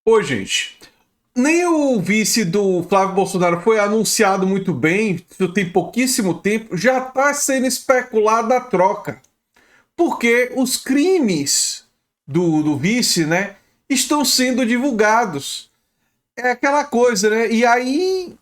Ô, gente, nem o vice do Flávio Bolsonaro foi anunciado muito bem, tem pouquíssimo tempo, já está sendo especulada a troca. Porque os crimes do vice, né, estão sendo divulgados. É aquela coisa, né? E aí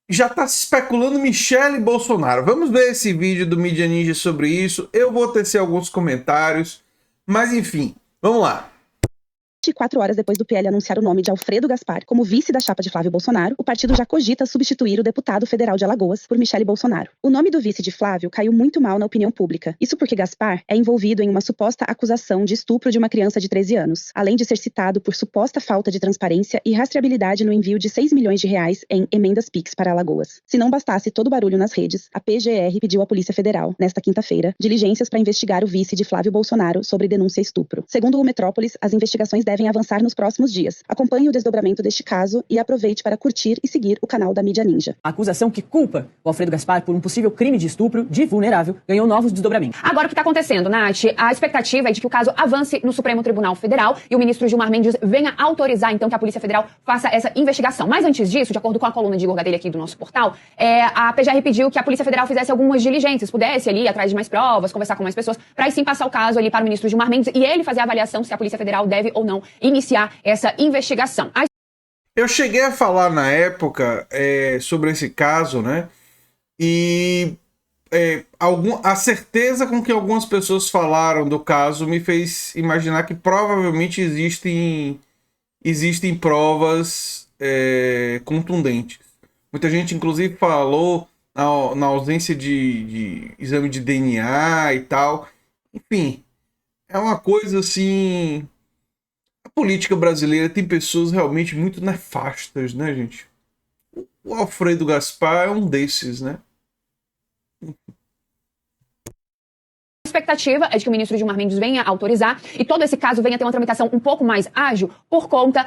já está se especulando Michele Bolsonaro. Vamos ver esse vídeo do Mídia Ninja sobre isso. Eu vou tecer alguns comentários, mas enfim, vamos lá. 24 horas depois do PL anunciar o nome de Alfredo Gaspar como vice da chapa de Flávio Bolsonaro, o partido já cogita substituir o deputado federal de Alagoas por Michele Bolsonaro. O nome do vice de Flávio caiu muito mal na opinião pública. Isso porque Gaspar é envolvido em uma suposta acusação de estupro de uma criança de 13 anos, além de ser citado por suposta falta de transparência e rastreabilidade no envio de 6 milhões de reais em emendas PIX para Alagoas. Se não bastasse todo o barulho nas redes, a PGR pediu à Polícia Federal, nesta quinta-feira, diligências para investigar o vice de Flávio Bolsonaro sobre denúncia estupro. Segundo o Metrópolis, as investigações devem avançar nos próximos dias. Acompanhe o desdobramento deste caso e aproveite para curtir e seguir o canal da Mídia Ninja. A acusação que culpa o Alfredo Gaspar por um possível crime de estupro de vulnerável ganhou novos desdobramentos. Agora, o que está acontecendo, Nath? A expectativa é de que o caso avance no Supremo Tribunal Federal e o ministro Gilmar Mendes venha autorizar, então, que a Polícia Federal faça essa investigação. Mas antes disso, de acordo com a coluna de Igor Gadelha aqui do nosso portal, a PGR pediu que a Polícia Federal fizesse algumas diligências, pudesse ali ir atrás de mais provas, conversar com mais pessoas, para aí sim passar o caso ali para o ministro Gilmar Mendes e ele fazer a avaliação se a Polícia Federal deve ou não iniciar essa investigação. Eu cheguei a falar na época sobre esse caso, né? E a certeza com que algumas pessoas falaram do caso me fez imaginar que provavelmente existem provas contundentes. Muita gente, inclusive, falou na ausência de exame de DNA e tal. Enfim, é uma coisa assim. A política brasileira tem pessoas realmente muito nefastas, né, gente? O Alfredo Gaspar é um desses, né? A expectativa é de que o ministro Gilmar Mendes venha autorizar e todo esse caso venha ter uma tramitação um pouco mais ágil por conta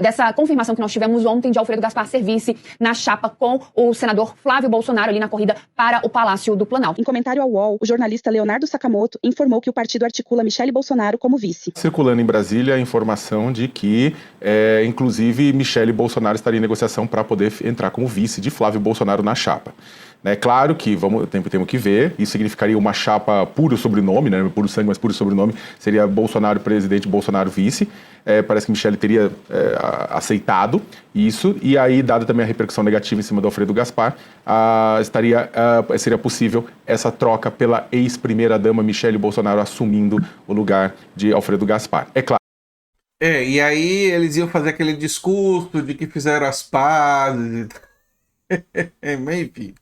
dessa confirmação que nós tivemos ontem de Alfredo Gaspar ser vice na chapa com o senador Flávio Bolsonaro ali na corrida para o Palácio do Planalto. Em comentário ao UOL, o jornalista Leonardo Sakamoto informou que o partido articula Michele Bolsonaro como vice. Circulando em Brasília a informação de que, inclusive, Michele Bolsonaro estaria em negociação para poder entrar como vice de Flávio Bolsonaro na chapa. É claro que temos que ver, isso significaria uma chapa puro sobrenome, né, puro sangue, mas puro sobrenome, seria Bolsonaro presidente, Bolsonaro vice. Parece que Michele teria aceitado isso, e aí, dada também a repercussão negativa em cima do Alfredo Gaspar, seria possível essa troca pela ex-primeira-dama Michele Bolsonaro assumindo o lugar de Alfredo Gaspar. É claro. E aí eles iam fazer aquele discurso de que fizeram as pazes. Mas enfim.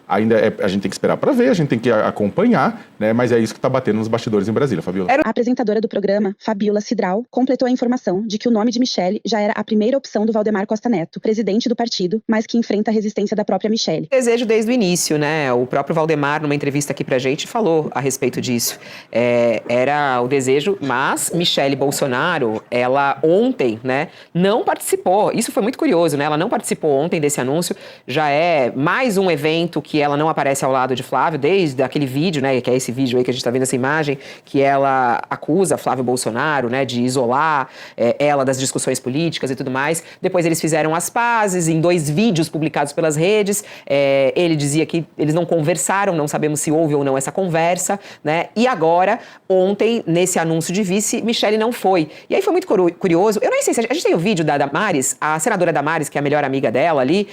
Ainda a gente tem que esperar para ver, a gente tem que acompanhar, né? Mas é isso que está batendo nos bastidores em Brasília, Fabiola. A apresentadora do programa, Fabiola Cidral, completou a informação de que o nome de Michele já era a primeira opção do Valdemar Costa Neto, presidente do partido, mas que enfrenta a resistência da própria Michele. Desejo desde o início, né? O próprio Valdemar, numa entrevista aqui pra gente, falou a respeito disso. Era o desejo, mas Michele Bolsonaro, ela ontem, né, não participou. Isso foi muito curioso, né? Ela não participou ontem desse anúncio. Já é mais um evento que ela não aparece ao lado de Flávio, desde aquele vídeo, né, que é esse vídeo aí que a gente tá vendo, essa imagem, que ela acusa Flávio Bolsonaro, né, de isolar ela das discussões políticas e tudo mais. Depois eles fizeram as pazes em 2 vídeos publicados pelas redes. Ele dizia que eles não conversaram, não sabemos se houve ou não essa conversa, né, e agora, ontem, nesse anúncio de vice, Michele não foi. E aí foi muito curioso, eu nem sei se a gente tem o vídeo da Damares, a senadora Damares, que é a melhor amiga dela ali,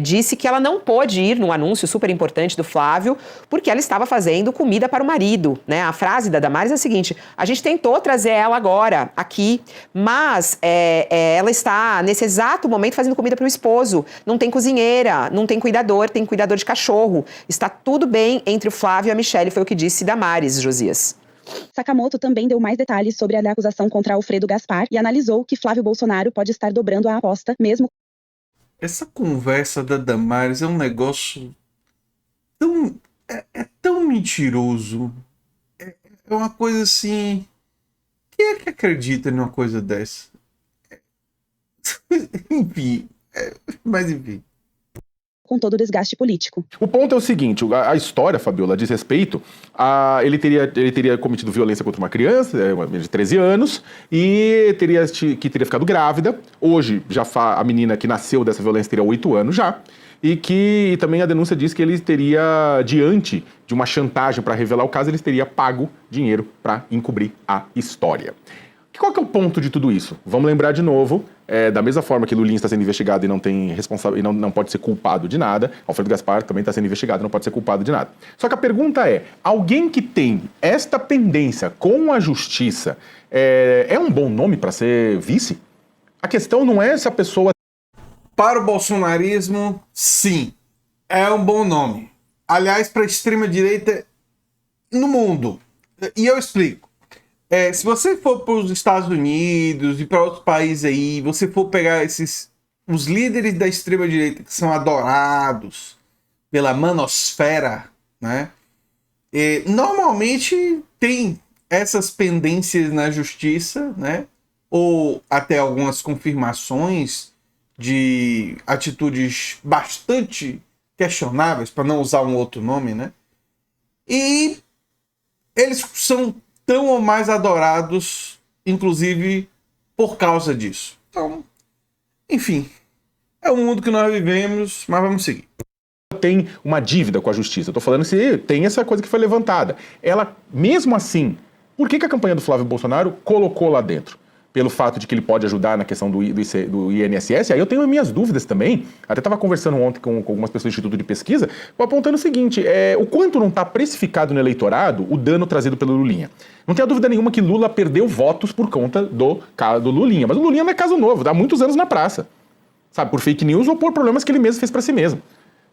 disse que ela não pôde ir no anúncio super importante do Flávio, porque ela estava fazendo comida para o marido, né? A frase da Damares é a seguinte: a gente tentou trazer ela agora, aqui, mas ela está, nesse exato momento, fazendo comida para o esposo. Não tem cozinheira, não tem cuidador, tem cuidador de cachorro. Está tudo bem entre o Flávio e a Michele, foi o que disse Damares, Josias. Sakamoto também deu mais detalhes sobre a acusação contra Alfredo Gaspar e analisou que Flávio Bolsonaro pode estar dobrando a aposta, mesmo. Essa conversa da Damares é um negócio tão, tão mentiroso. É uma coisa assim. Quem é que acredita numa coisa dessa? Enfim, mas enfim. com todo o desgaste político. O ponto é o seguinte, a história, Fabiola, diz respeito a... Ele teria cometido violência contra uma criança, uma menina de 13 anos, e teria ficado grávida. Hoje, a menina que nasceu dessa violência teria 8 anos já. E também a denúncia diz que ele teria, diante de uma chantagem para revelar o caso, ele teria pago dinheiro para encobrir a história. Qual que é o ponto de tudo isso? Vamos lembrar de novo, da mesma forma que Lulinha está sendo investigado e não tem não pode ser culpado de nada, Alfredo Gaspar também está sendo investigado e não pode ser culpado de nada. Só que a pergunta é, alguém que tem esta pendência com a justiça é um bom nome para ser vice? A questão não é se a pessoa... Para o bolsonarismo, sim, é um bom nome. Aliás, para a extrema-direita no mundo. E eu explico. Se você for para os Estados Unidos e para outros países aí, você for pegar os líderes da extrema-direita que são adorados pela manosfera, né? Normalmente tem essas pendências na justiça, né? Ou até algumas confirmações de atitudes bastante questionáveis, para não usar um outro nome, né? E eles são tão ou mais adorados, inclusive por causa disso. Então, enfim, é o mundo que nós vivemos, mas vamos seguir. Tem uma dívida com a justiça. Eu tô falando se tem essa coisa que foi levantada. Ela, mesmo assim, por que a campanha do Flávio Bolsonaro colocou lá dentro? Pelo fato de que ele pode ajudar na questão do INSS, aí eu tenho minhas dúvidas também. Até estava conversando ontem com algumas pessoas do Instituto de Pesquisa, apontando o seguinte, o quanto não está precificado no eleitorado o dano trazido pelo Lulinha. Não tenha dúvida nenhuma que Lula perdeu votos por conta do Lulinha, mas o Lulinha não é caso novo, dá muitos anos na praça. Sabe, por fake news ou por problemas que ele mesmo fez para si mesmo.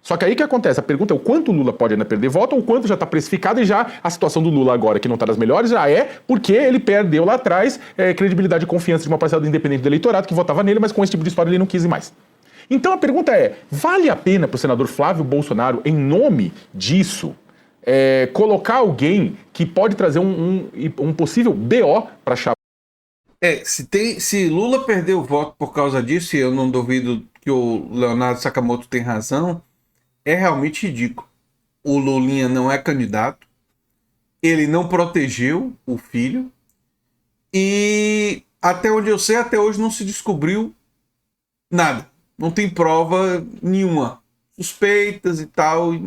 Só que aí o que acontece? A pergunta é o quanto o Lula pode ainda perder voto ou o quanto já está precificado e já a situação do Lula agora, que não está das melhores, já é porque ele perdeu lá atrás credibilidade e confiança de uma parcela do independente do eleitorado que votava nele, mas com esse tipo de história ele não quis ir mais. Então a pergunta é, vale a pena para o senador Flávio Bolsonaro, em nome disso, colocar alguém que pode trazer um possível BO para a chapa? Se Lula perdeu o voto por causa disso, e eu não duvido que o Leonardo Sakamoto tem razão, é realmente ridículo. O Lulinha não é candidato, ele não protegeu o filho, e até onde eu sei, até hoje não se descobriu nada. Não tem prova nenhuma. Suspeitas e tal, e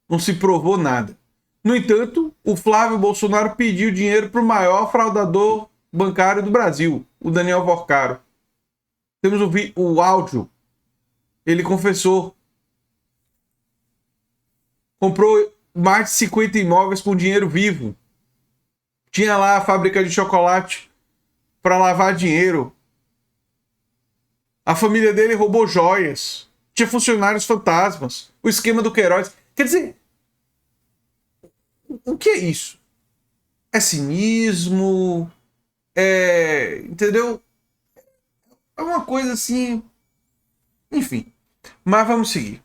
não se provou nada. No entanto, o Flávio Bolsonaro pediu dinheiro para o maior fraudador bancário do Brasil, o Daniel Vorcaro. Temos o áudio. Ele confessou. Comprou mais de 50 imóveis com dinheiro vivo. Tinha lá a fábrica de chocolate para lavar dinheiro. A família dele roubou joias. Tinha funcionários fantasmas. O esquema do Queiroz. Quer dizer, o que é isso? É cinismo? Entendeu? É uma coisa assim... Enfim. Mas vamos seguir.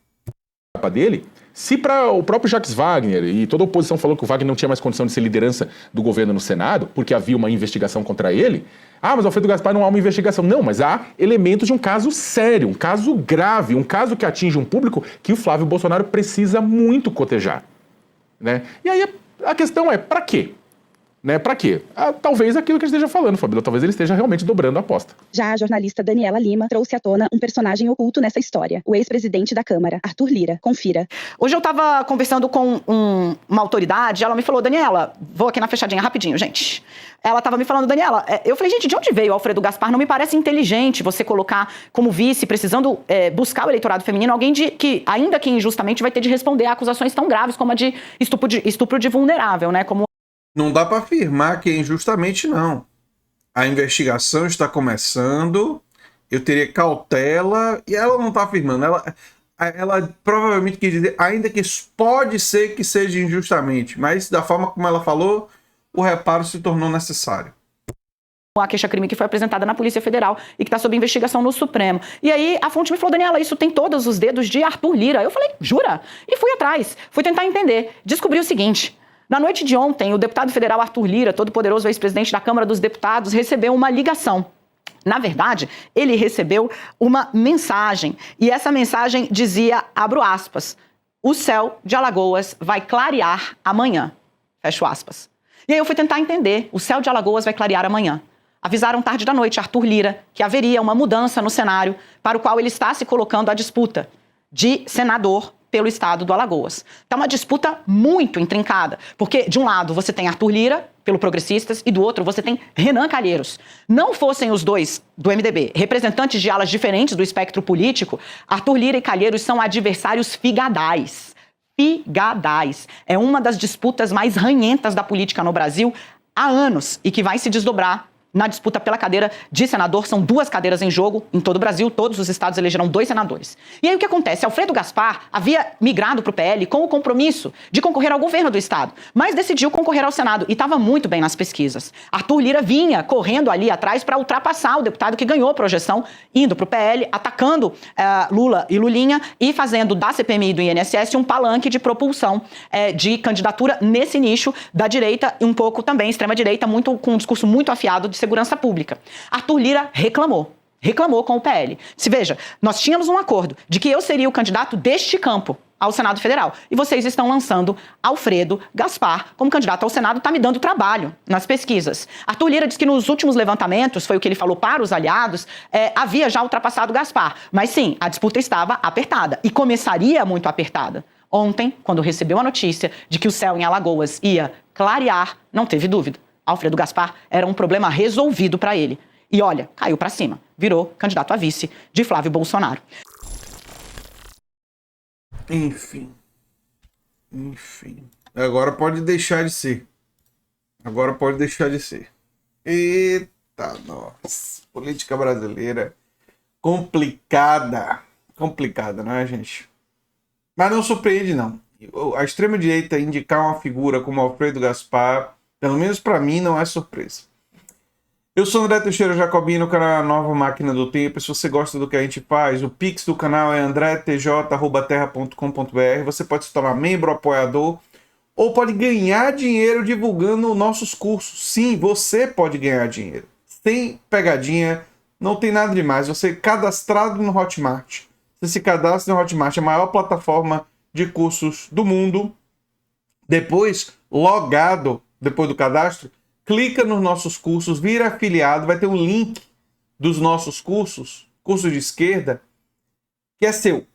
Dele, se para o próprio Jacques Wagner e toda a oposição falou que o Wagner não tinha mais condição de ser liderança do governo no Senado, porque havia uma investigação contra ele, mas o Alfredo Gaspar não há uma investigação. Não, mas há elementos de um caso sério, um caso grave, um caso que atinge um público que o Flávio Bolsonaro precisa muito cotejar. Né? E aí a questão é, para quê? Né? Para quê? Talvez aquilo que a gente esteja falando, Fabíola, talvez ele esteja realmente dobrando a aposta. Já a jornalista Daniela Lima trouxe à tona um personagem oculto nessa história, o ex-presidente da Câmara, Arthur Lira. Confira. Hoje eu estava conversando com uma autoridade, ela me falou, Daniela, vou aqui na fechadinha rapidinho, gente. Ela estava me falando, Daniela, eu falei, gente, de onde veio o Alfredo Gaspar? Não me parece inteligente você colocar como vice, precisando buscar o eleitorado feminino, alguém que, ainda que injustamente, vai ter de responder a acusações tão graves como a de estupro de vulnerável, né? Como não dá para afirmar que é injustamente, não. A investigação está começando, eu teria cautela, e ela não está afirmando. Ela provavelmente quis dizer, ainda que pode ser que seja injustamente, mas da forma como ela falou, o reparo se tornou necessário. A queixa-crime que foi apresentada na Polícia Federal e que está sob investigação no Supremo. E aí a fonte me falou, Daniela, isso tem todos os dedos de Arthur Lira. Eu falei, jura? E fui atrás, fui tentar entender. Descobri o seguinte... Na noite de ontem, o deputado federal Arthur Lira, todo-poderoso ex-presidente da Câmara dos Deputados, recebeu uma ligação Na verdade, ele recebeu uma mensagem, e essa mensagem dizia, abro aspas, o céu de Alagoas vai clarear amanhã, fecho aspas. E aí eu fui tentar entender, o céu de Alagoas vai clarear amanhã. Avisaram tarde da noite Arthur Lira que haveria uma mudança no cenário para o qual ele está se colocando à disputa de senador pelo estado do Alagoas. Tá uma disputa muito intrincada, porque de um lado você tem Arthur Lira, pelo Progressistas, e do outro você tem Renan Calheiros. Não fossem os dois do MDB representantes de alas diferentes do espectro político, Arthur Lira e Calheiros são adversários figadais. Figadais. É uma das disputas mais ranhentas da política no Brasil há anos e que vai se desdobrar na disputa pela cadeira de senador. São 2 cadeiras em jogo em todo o Brasil, todos os estados elegerão 2 senadores. E aí o que acontece? Alfredo Gaspar havia migrado para o PL com o compromisso de concorrer ao governo do estado, mas decidiu concorrer ao Senado e estava muito bem nas pesquisas. Arthur Lira vinha correndo ali atrás para ultrapassar o deputado que ganhou projeção, indo para o PL, atacando Lula e Lulinha e fazendo da CPMI e do INSS um palanque de propulsão de candidatura nesse nicho da direita e um pouco também extrema-direita, com um discurso muito afiado de segurança pública. Arthur Lira reclamou com o PL. Se veja, nós tínhamos um acordo de que eu seria o candidato deste campo ao Senado Federal. E vocês estão lançando Alfredo Gaspar como candidato ao Senado, está me dando trabalho nas pesquisas. Arthur Lira diz que nos últimos levantamentos, foi o que ele falou para os aliados, havia já ultrapassado Gaspar. Mas sim, a disputa estava apertada e começaria muito apertada. Ontem, quando recebeu a notícia de que o céu em Alagoas ia clarear, não teve dúvida. Alfredo Gaspar era um problema resolvido para ele. E olha, caiu para cima, virou candidato a vice de Flávio Bolsonaro. Enfim. Agora pode deixar de ser. Eita, nossa. Política brasileira complicada. Complicada, não é, gente? Mas não surpreende, não. A extrema-direita indicar uma figura como Alfredo Gaspar, pelo menos para mim, não é surpresa. Eu sou André Teixeira Jacobino, o canal Nova Máquina do Tempo. Se você gosta do que a gente faz, o Pix do canal é andretj@terra.com.br. Você pode se tornar membro, apoiador, ou pode ganhar dinheiro divulgando nossos cursos. Sim, você pode ganhar dinheiro. Sem pegadinha, não tem nada demais. Você cadastrado no Hotmart. Você se cadastra no Hotmart, a maior plataforma de cursos do mundo. Depois, logado, depois do cadastro, clica nos nossos cursos, vira afiliado, vai ter um link dos nossos cursos, curso de esquerda, que é seu.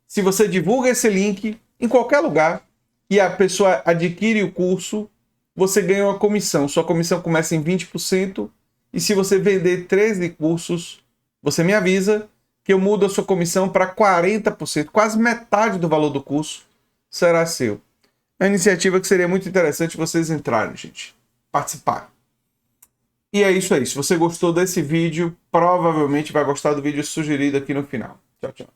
Se você divulga esse link em qualquer lugar e a pessoa adquire o curso, você ganha uma comissão. Sua comissão começa em 20%, e se você vender 13 cursos, você me avisa que eu mudo a sua comissão para 40%, quase metade do valor do curso será seu. É uma iniciativa que seria muito interessante vocês entrarem, gente. Participar. E é isso aí. Se você gostou desse vídeo, provavelmente vai gostar do vídeo sugerido aqui no final. Tchau, tchau.